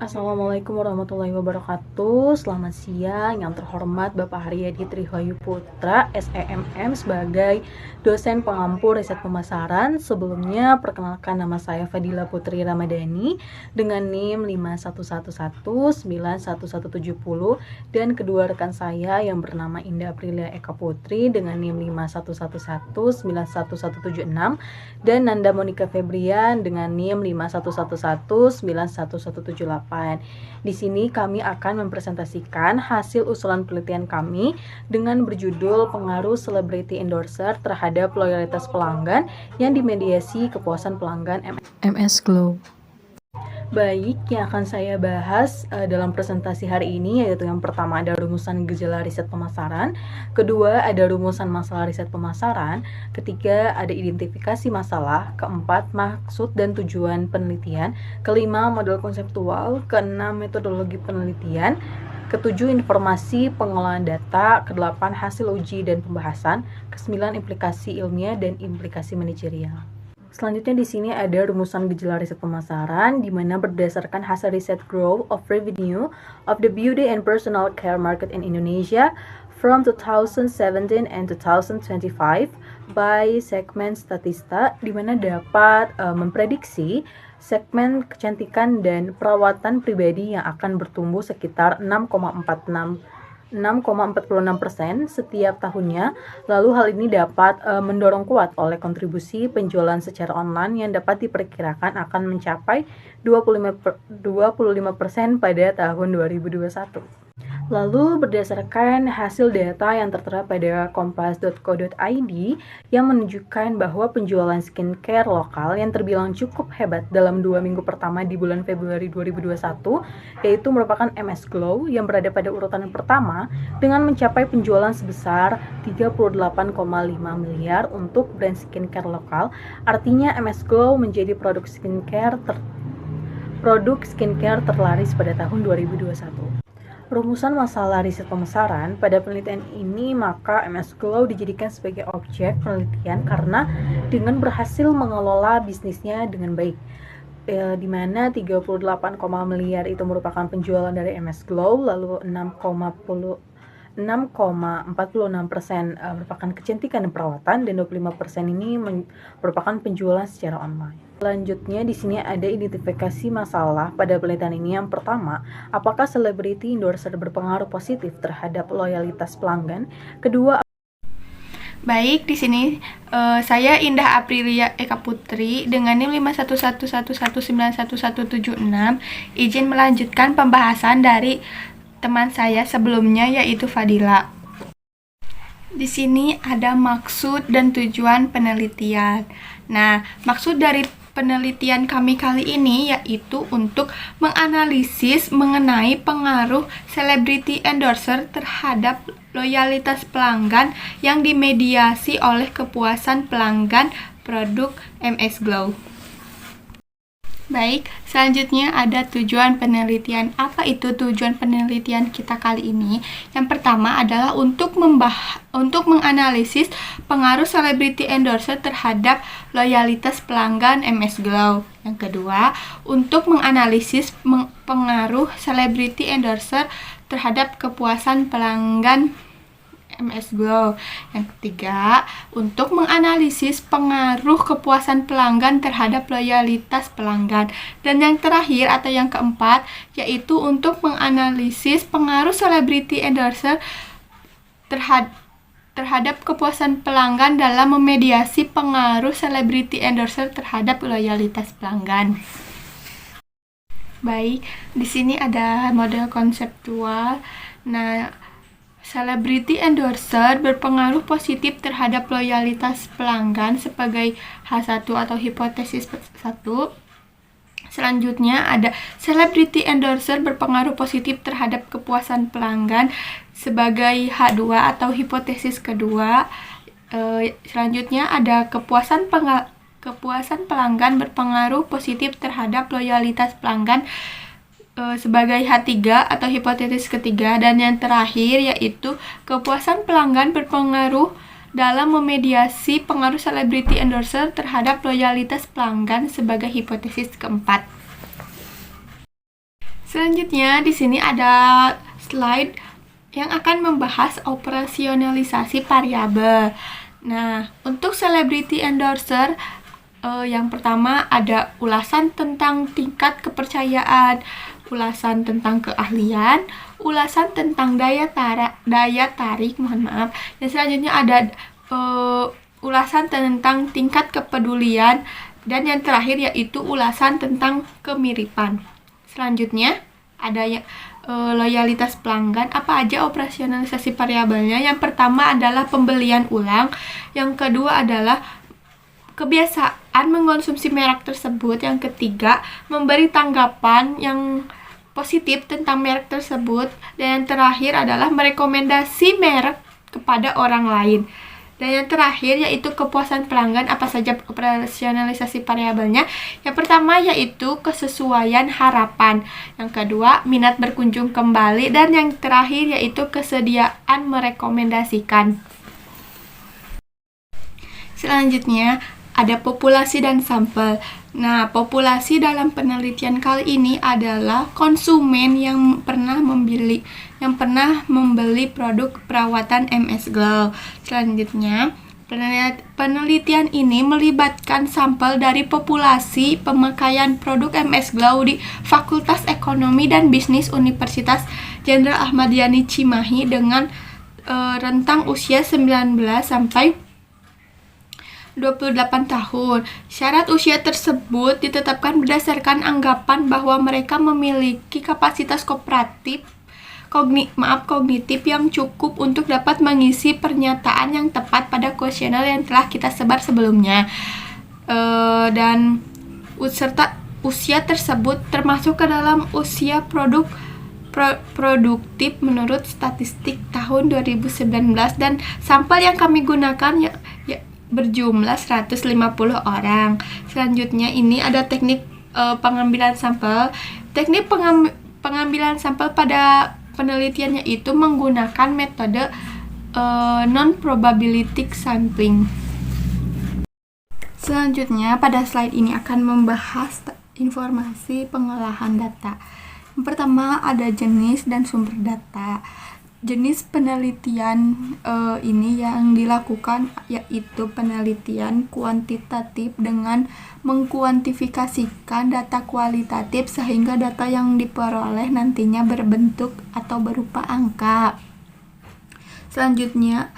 Assalamualaikum warahmatullahi wabarakatuh. Selamat siang yang terhormat Bapak Haryadi Trihoyu Putra, SEMM sebagai dosen pengampu riset pemasaran. Sebelumnya perkenalkan nama saya Fadila Putri Ramadhani dengan NIM 5111911170 dan kedua rekan saya yang bernama Indah Aprilia Eka Putri dengan NIM 5111911176 dan Nanda Monika Febrian dengan NIM 5111911178. Di sini kami akan mempresentasikan hasil usulan penelitian kami dengan berjudul pengaruh celebrity endorser terhadap loyalitas pelanggan yang dimediasi kepuasan pelanggan MS Glow. Baik, yang akan saya bahas dalam presentasi hari ini yaitu yang pertama ada rumusan gejala riset pemasaran, kedua ada rumusan masalah riset pemasaran, ketiga ada identifikasi masalah, keempat maksud dan tujuan penelitian, kelima model konseptual, keenam metodologi penelitian, ketujuh informasi pengolahan data, kedelapan hasil uji dan pembahasan, kesembilan implikasi ilmiah dan implikasi manajerial. Selanjutnya di sini ada rumusan gejala riset pemasaran di mana berdasarkan hasil riset growth of revenue of the beauty and personal care market in Indonesia from 2017 and 2025 by segmen Statista di mana dapat memprediksi segmen kecantikan dan perawatan pribadi yang akan bertumbuh sekitar 6,46% setiap tahunnya. Lalu hal ini dapat mendorong kuat oleh kontribusi penjualan secara online yang dapat diperkirakan akan mencapai 25% pada tahun 2021. Lalu berdasarkan hasil data yang tertera pada kompas.co.id yang menunjukkan bahwa penjualan skincare lokal yang terbilang cukup hebat dalam 2 minggu pertama di bulan Februari 2021 yaitu merupakan MS Glow yang berada pada urutan yang pertama dengan mencapai penjualan sebesar 38,5 miliar untuk brand skincare lokal. Artinya MS Glow menjadi produk skincare terlaris pada tahun 2021. Rumusan masalah riset pemasaran pada penelitian ini, maka MS Glow dijadikan sebagai objek penelitian karena dengan berhasil mengelola bisnisnya dengan baik, di mana 38, miliar itu merupakan penjualan dari MS Glow, lalu 6,46% merupakan kecantikan dan perawatan, dan 25% ini merupakan penjualan secara online. Selanjutnya di sini ada identifikasi masalah pada penelitian ini. Yang pertama, apakah celebrity endorser berpengaruh positif terhadap loyalitas pelanggan? Kedua, baik, di sini saya Indah Aprilia Eka Putri dengan NIM 5111911176 izin melanjutkan pembahasan dari teman saya sebelumnya yaitu Fadila. Di sini ada maksud dan tujuan penelitian. Nah, maksud dari penelitian kami kali ini yaitu untuk menganalisis mengenai pengaruh celebrity endorser terhadap loyalitas pelanggan yang dimediasi oleh kepuasan pelanggan produk MS Glow. Baik, selanjutnya ada tujuan penelitian. Apa itu tujuan penelitian kita kali ini? Yang pertama adalah untuk menganalisis pengaruh celebrity endorser terhadap loyalitas pelanggan MS Glow. Yang kedua, untuk menganalisis pengaruh celebrity endorser terhadap kepuasan pelanggan MS Glow. Yang ketiga, untuk menganalisis pengaruh kepuasan pelanggan terhadap loyalitas pelanggan. Dan yang terakhir atau yang keempat, yaitu untuk menganalisis pengaruh celebrity endorser terhadap kepuasan pelanggan dalam memediasi pengaruh celebrity endorser terhadap loyalitas pelanggan. Baik, di sini ada model konseptual. Nah, celebrity endorser berpengaruh positif terhadap loyalitas pelanggan sebagai H1 atau hipotesis 1. Selanjutnya ada celebrity endorser berpengaruh positif terhadap kepuasan pelanggan sebagai H2 atau hipotesis kedua. Selanjutnya ada kepuasan pelanggan berpengaruh positif terhadap loyalitas pelanggan sebagai H3 atau hipotesis ketiga. Dan yang terakhir yaitu kepuasan pelanggan berpengaruh dalam memediasi pengaruh celebrity endorser terhadap loyalitas pelanggan sebagai hipotesis keempat. Selanjutnya di sini ada slide yang akan membahas operasionalisasi variabel. Nah, untuk celebrity endorser yang pertama ada ulasan tentang tingkat kepercayaan, ulasan tentang keahlian, ulasan tentang daya tarik, dan selanjutnya ada ulasan tentang tingkat kepedulian, dan yang terakhir yaitu ulasan tentang kemiripan. Selanjutnya ada loyalitas pelanggan. Apa aja operasionalisasi variabelnya? Yang pertama adalah pembelian ulang, yang kedua adalah kebiasaan mengkonsumsi merek tersebut, yang ketiga memberi tanggapan yang positif tentang merek tersebut, dan yang terakhir adalah merekomendasi merek kepada orang lain. Dan yang terakhir yaitu kepuasan pelanggan. Apa saja operasionalisasi variabelnya? Yang pertama yaitu kesesuaian harapan, yang kedua minat berkunjung kembali, dan yang terakhir yaitu kesediaan merekomendasikan. Selanjutnya ada populasi dan sampel. Nah, populasi dalam penelitian kali ini adalah konsumen yang pernah membeli produk perawatan MS Glow. Selanjutnya, penelitian ini melibatkan sampel dari populasi pemakaian produk MS Glow di Fakultas Ekonomi dan Bisnis Universitas Jenderal Ahmad Yani Cimahi dengan rentang usia 19 sampai 28 tahun. Syarat usia tersebut ditetapkan berdasarkan anggapan bahwa mereka memiliki kapasitas kognitif yang cukup untuk dapat mengisi pernyataan yang tepat pada kuesioner yang telah kita sebar sebelumnya. Dan serta usia tersebut termasuk ke dalam usia produktif menurut statistik tahun 2019, dan sampel yang kami gunakan berjumlah 150 orang. Selanjutnya ini ada teknik pengambilan sampel. Teknik pengambilan sampel pada penelitiannya itu menggunakan metode non-probabilistic sampling. Selanjutnya pada slide ini akan membahas informasi pengolahan data. Yang pertama ada jenis dan sumber data. Jenis penelitian ini yang dilakukan yaitu penelitian kuantitatif dengan mengkuantifikasikan data kualitatif sehingga data yang diperoleh nantinya berbentuk atau berupa angka. Selanjutnya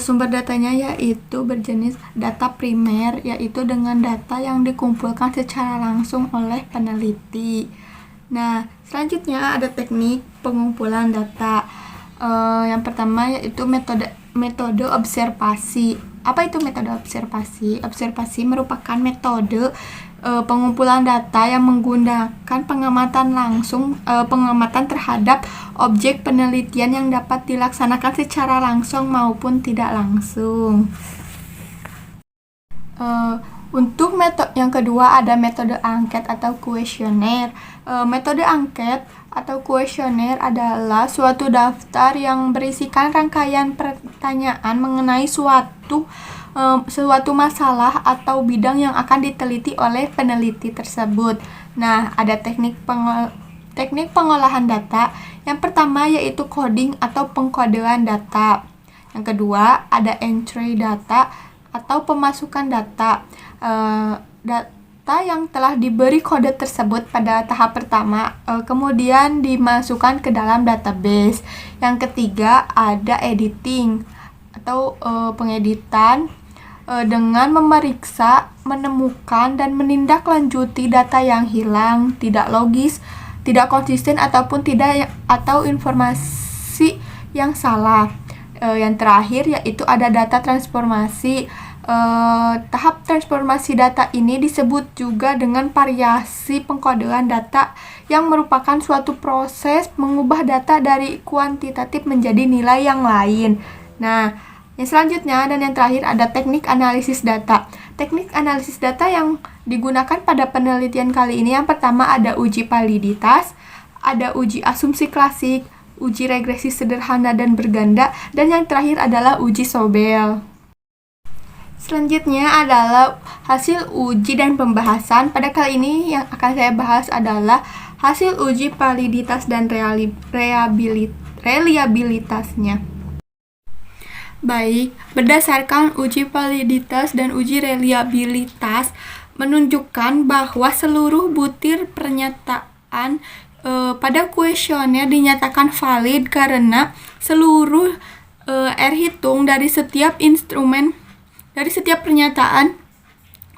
sumber datanya yaitu berjenis data primer, yaitu dengan data yang dikumpulkan secara langsung oleh peneliti. Nah, selanjutnya ada teknik pengumpulan data. Yang pertama yaitu metode observasi. Apa itu metode observasi? Observasi merupakan metode pengumpulan data yang menggunakan pengamatan terhadap objek penelitian yang dapat dilaksanakan secara langsung maupun tidak langsung. Untuk metode yang kedua ada metode angket atau kuesioner. Metode angket atau kuesioner adalah suatu daftar yang berisikan rangkaian pertanyaan mengenai suatu masalah atau bidang yang akan diteliti oleh peneliti tersebut. Nah, ada teknik pengolahan data. Yang pertama yaitu coding atau pengkodean data. Yang kedua ada entry data atau pemasukan data. Data yang telah diberi kode tersebut pada tahap pertama kemudian dimasukkan ke dalam database. Yang ketiga ada editing atau pengeditan dengan memeriksa, menemukan dan menindaklanjuti data yang hilang, tidak logis, tidak konsisten atau informasi yang salah. Yang terakhir yaitu ada data transformasi. Tahap transformasi data ini disebut juga dengan variasi pengkodean data, yang merupakan suatu proses mengubah data dari kuantitatif menjadi nilai yang lain. Nah, yang selanjutnya dan yang terakhir ada teknik analisis data. Teknik analisis data yang digunakan pada penelitian kali ini yang pertama ada uji validitas, ada uji asumsi klasik, uji regresi sederhana dan berganda, dan yang terakhir adalah uji Sobel. Selanjutnya adalah hasil uji dan pembahasan. Pada kali ini yang akan saya bahas adalah hasil uji validitas dan reliabilitasnya. Baik, berdasarkan uji validitas dan uji reliabilitas menunjukkan bahwa seluruh butir pernyataan pada kuesioner dinyatakan valid karena seluruh R hitung dari setiap pernyataan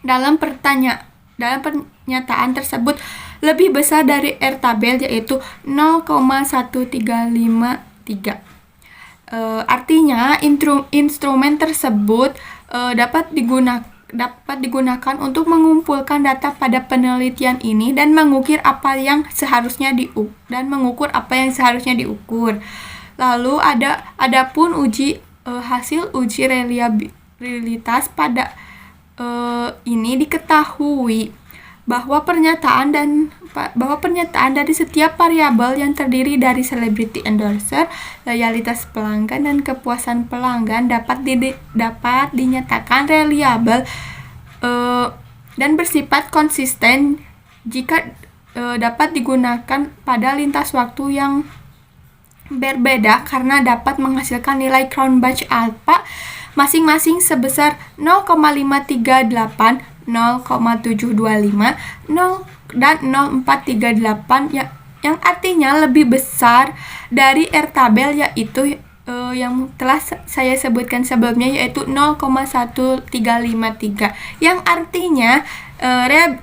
dalam pernyataan tersebut lebih besar dari R tabel, yaitu 0,1353. Artinya instrumen tersebut dapat digunakan untuk mengumpulkan data pada penelitian ini dan mengukur apa yang seharusnya diukur. Lalu adapun hasil uji reliabilitas pada ini diketahui bahwa pernyataan dari setiap variabel yang terdiri dari celebrity endorser, loyalitas pelanggan, dan kepuasan pelanggan dapat dinyatakan reliable dan bersifat konsisten jika dapat digunakan pada lintas waktu yang berbeda karena dapat menghasilkan nilai Crown Batch alpha masing-masing sebesar 0,538, 0,725, 0 dan 0,438 yang artinya lebih besar dari R tabel, yaitu yang telah saya sebutkan sebelumnya, yaitu 0,1353, yang artinya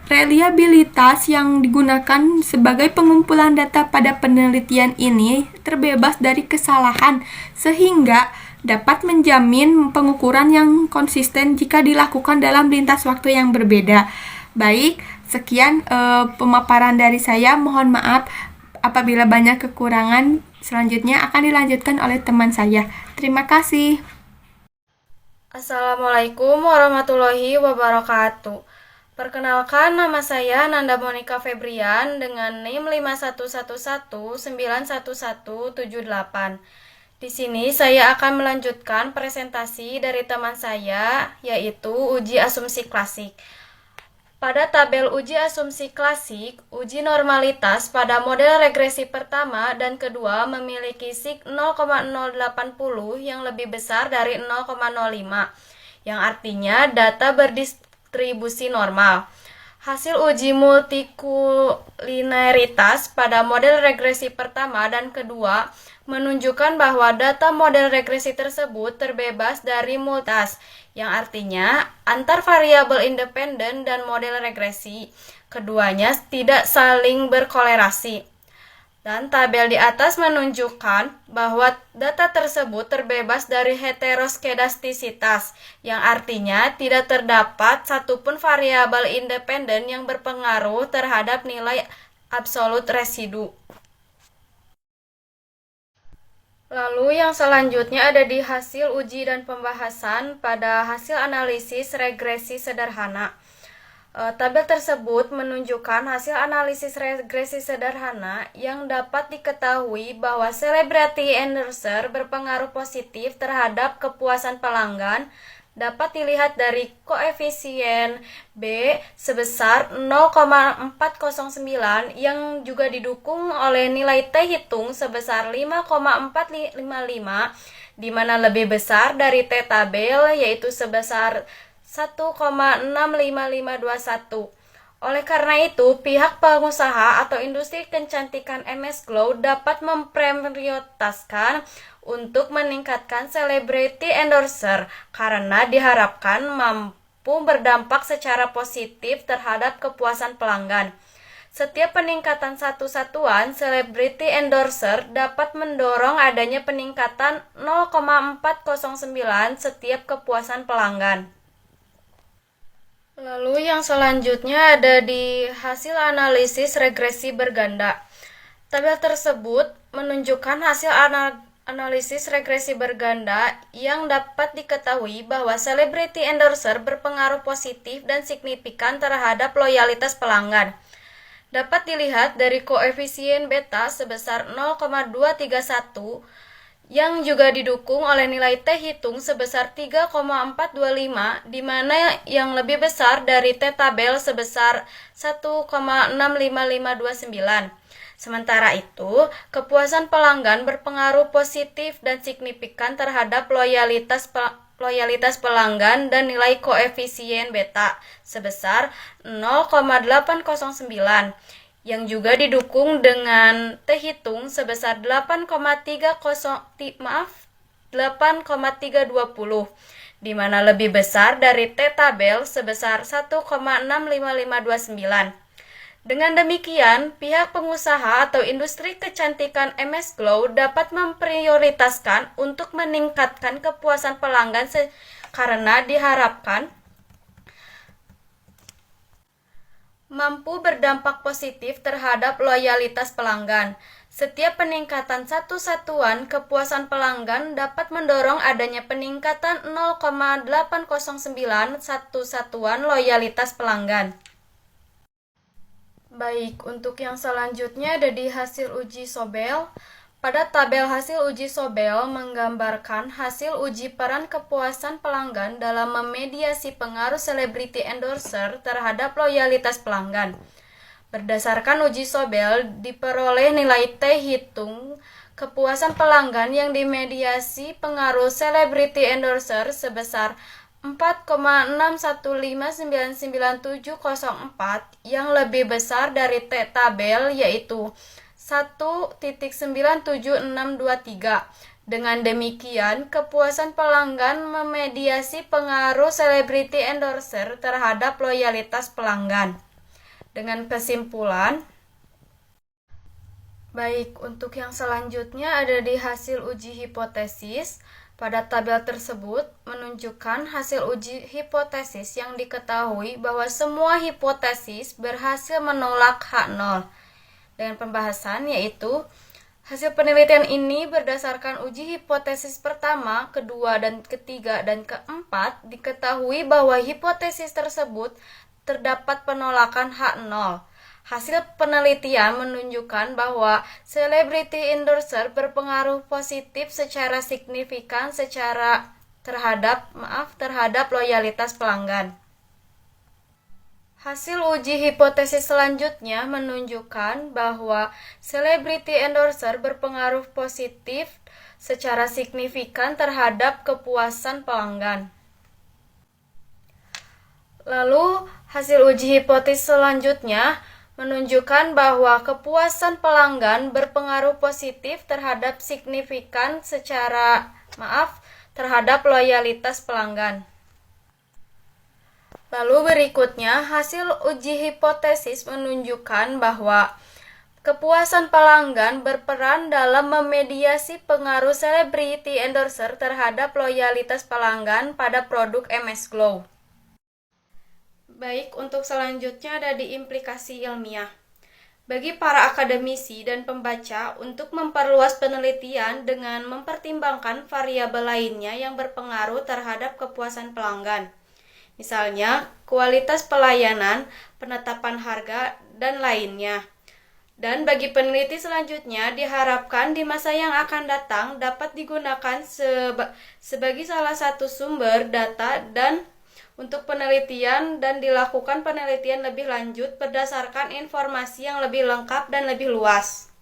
reliabilitas yang digunakan sebagai pengumpulan data pada penelitian ini terbebas dari kesalahan sehingga dapat menjamin pengukuran yang konsisten jika dilakukan dalam lintas waktu yang berbeda. Baik, sekian pemaparan dari saya. Mohon maaf apabila banyak kekurangan. Selanjutnya akan dilanjutkan oleh teman saya. Terima kasih. Assalamualaikum warahmatullahi wabarakatuh. Perkenalkan, nama saya Nanda Monica Febrian dengan NIM 5111911178. Di sini saya akan melanjutkan presentasi dari teman saya, yaitu uji asumsi klasik. Pada tabel uji asumsi klasik, uji normalitas pada model regresi pertama dan kedua memiliki sig 0,080 yang lebih besar dari 0,05, yang artinya data berdistribusi normal. Hasil uji multikulineritas pada model regresi pertama dan kedua menunjukkan bahwa data model regresi tersebut terbebas dari multas, yang artinya antar variabel independen dan model regresi keduanya tidak saling berkolerasi. Dan tabel di atas menunjukkan bahwa data tersebut terbebas dari heteroskedastisitas, yang artinya tidak terdapat satupun variabel independen yang berpengaruh terhadap nilai absolut residu. Lalu yang selanjutnya ada di hasil uji dan pembahasan pada hasil analisis regresi sederhana. Tabel tersebut menunjukkan hasil analisis regresi sederhana yang dapat diketahui bahwa celebrity endorser berpengaruh positif terhadap kepuasan pelanggan dapat dilihat dari koefisien B sebesar 0,409 yang juga didukung oleh nilai T hitung sebesar 5,455, di mana lebih besar dari T tabel yaitu sebesar 1,65521. Oleh karena itu, pihak pengusaha atau industri kecantikan MS Glow dapat memprioritaskan untuk meningkatkan celebrity endorser karena diharapkan mampu berdampak secara positif terhadap kepuasan pelanggan. Setiap peningkatan satu satuan celebrity endorser dapat mendorong adanya peningkatan 0,409 setiap kepuasan pelanggan. Lalu yang selanjutnya ada di hasil analisis regresi berganda. Tabel tersebut menunjukkan hasil analisis regresi berganda yang dapat diketahui bahwa celebrity endorser berpengaruh positif dan signifikan terhadap loyalitas pelanggan. Dapat dilihat dari koefisien beta sebesar 0,231 yang juga didukung oleh nilai T hitung sebesar 3,425, di mana yang lebih besar dari T tabel sebesar 1,65529. Sementara itu, kepuasan pelanggan berpengaruh positif dan signifikan terhadap loyalitas pelanggan dan nilai koefisien beta sebesar 0,809 yang juga didukung dengan T hitung sebesar 8,320, di mana lebih besar dari T tabel sebesar 1,65529. Dengan demikian, pihak pengusaha atau industri kecantikan MS Glow dapat memprioritaskan untuk meningkatkan kepuasan pelanggan karena diharapkan mampu berdampak positif terhadap loyalitas pelanggan. Setiap peningkatan satu satuan kepuasan pelanggan dapat mendorong adanya peningkatan 0,809 satu satuan loyalitas pelanggan. Baik, untuk yang selanjutnya ada di hasil uji Sobel. Pada tabel hasil uji Sobel menggambarkan hasil uji peran kepuasan pelanggan dalam memediasi pengaruh selebriti endorser terhadap loyalitas pelanggan. Berdasarkan uji Sobel, diperoleh nilai T hitung kepuasan pelanggan yang dimediasi pengaruh selebriti endorser sebesar 4,615999704 yang lebih besar dari T tabel yaitu 1,97623. Dengan demikian, kepuasan pelanggan memediasi pengaruh selebriti endorser terhadap loyalitas pelanggan. Dengan kesimpulan, baik, untuk yang selanjutnya ada di hasil uji hipotesis. Pada tabel tersebut menunjukkan hasil uji hipotesis yang diketahui bahwa semua hipotesis berhasil menolak H0. Dengan pembahasan yaitu hasil penelitian ini berdasarkan uji hipotesis pertama, kedua, dan ketiga, dan keempat diketahui bahwa hipotesis tersebut terdapat penolakan H0. Hasil penelitian menunjukkan bahwa celebrity endorser berpengaruh positif secara signifikan terhadap loyalitas pelanggan. Hasil uji hipotesis selanjutnya menunjukkan bahwa celebrity endorser berpengaruh positif secara signifikan terhadap kepuasan pelanggan. Lalu, hasil uji hipotesis selanjutnya menunjukkan bahwa kepuasan pelanggan berpengaruh positif terhadap terhadap loyalitas pelanggan. Lalu berikutnya, hasil uji hipotesis menunjukkan bahwa kepuasan pelanggan berperan dalam memediasi pengaruh selebriti endorser terhadap loyalitas pelanggan pada produk MS Glow. Baik, untuk selanjutnya ada di implikasi ilmiah. Bagi para akademisi dan pembaca untuk memperluas penelitian dengan mempertimbangkan variabel lainnya yang berpengaruh terhadap kepuasan pelanggan. Misalnya, kualitas pelayanan, penetapan harga, dan lainnya. Dan bagi peneliti selanjutnya, diharapkan di masa yang akan datang dapat digunakan sebagai salah satu sumber data dan untuk penelitian dan dilakukan penelitian lebih lanjut berdasarkan informasi yang lebih lengkap dan lebih luas.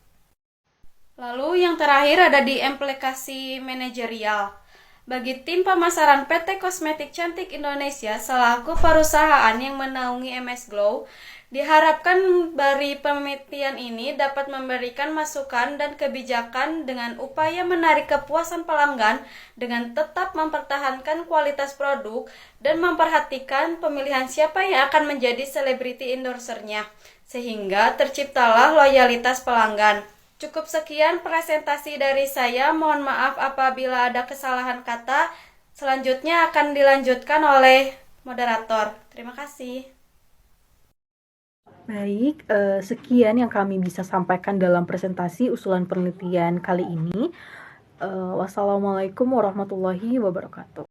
Lalu yang terakhir ada di implikasi manajerial. Bagi tim pemasaran PT Kosmetik Cantik Indonesia selaku perusahaan yang menaungi MS Glow, diharapkan dari penelitian ini dapat memberikan masukan dan kebijakan dengan upaya menarik kepuasan pelanggan dengan tetap mempertahankan kualitas produk dan memperhatikan pemilihan siapa yang akan menjadi selebriti endorsernya, sehingga terciptalah loyalitas pelanggan. Cukup sekian presentasi dari saya, mohon maaf apabila ada kesalahan kata. Selanjutnya akan dilanjutkan oleh moderator. Terima kasih. Baik, sekian yang kami bisa sampaikan dalam presentasi usulan penelitian kali ini. Wassalamualaikum warahmatullahi wabarakatuh.